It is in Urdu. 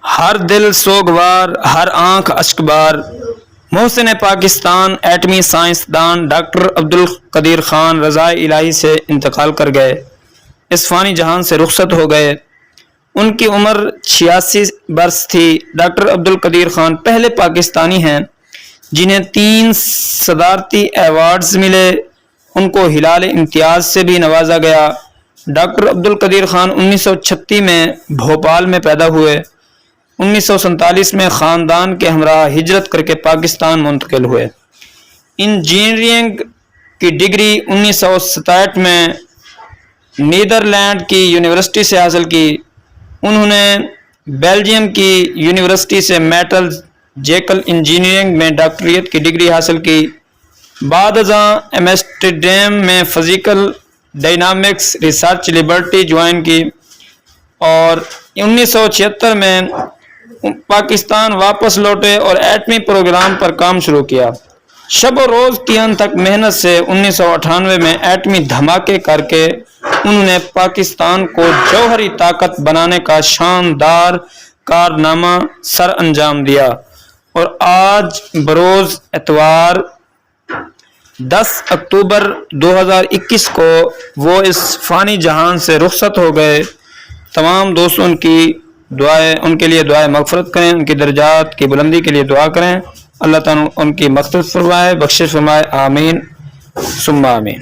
ہر دل سوگوار، ہر آنکھ اشکبار، محسن پاکستان ایٹمی سائنسدان ڈاکٹر عبدالقدیر خان رضائے الہی سے انتقال کر گئے، اس فانی جہان سے رخصت ہو گئے۔ ان کی عمر 86 برس تھی۔ ڈاکٹر عبدالقدیر خان پہلے پاکستانی ہیں جنہیں 3 صدارتی ایوارڈز ملے۔ ان کو ہلال امتیاز سے بھی نوازا گیا۔ ڈاکٹر عبدالقدیر خان 1936 میں بھوپال میں پیدا ہوئے۔ 1947 میں خاندان کے ہمراہ ہجرت کر کے پاکستان منتقل ہوئے۔ انجینئرنگ کی ڈگری 1967 میں نیدرلینڈ کی یونیورسٹی سے حاصل کی۔ انہوں نے بیلجیم کی یونیورسٹی سے میٹل جیکل انجینئرنگ میں ڈاکٹریٹ کی ڈگری حاصل کی۔ بعد ازاں ایمسٹرڈیم میں physical dynamics research laboratory join کی اور 1976 میں پاکستان واپس لوٹے اور ایٹمی پروگرام پر کام شروع کیا۔ شب و روز کی انتھک محنت سے 1998 میں ایٹمی دھماکے کر کے انہوں نے پاکستان کو جوہری طاقت بنانے کا شاندار کارنامہ سر انجام دیا، اور آج بروز اتوار 10 اکتوبر 2021 کو وہ اس فانی جہان سے رخصت ہو گئے۔ تمام دوستوں ان کے لیے دعائیں مغفرت کریں، ان کی درجات کی بلندی کے لیے دعا کریں۔ اللہ تعالیٰ ان کی مغفرت فرمائے، بخشش فرمائے، آمین ثم آمین۔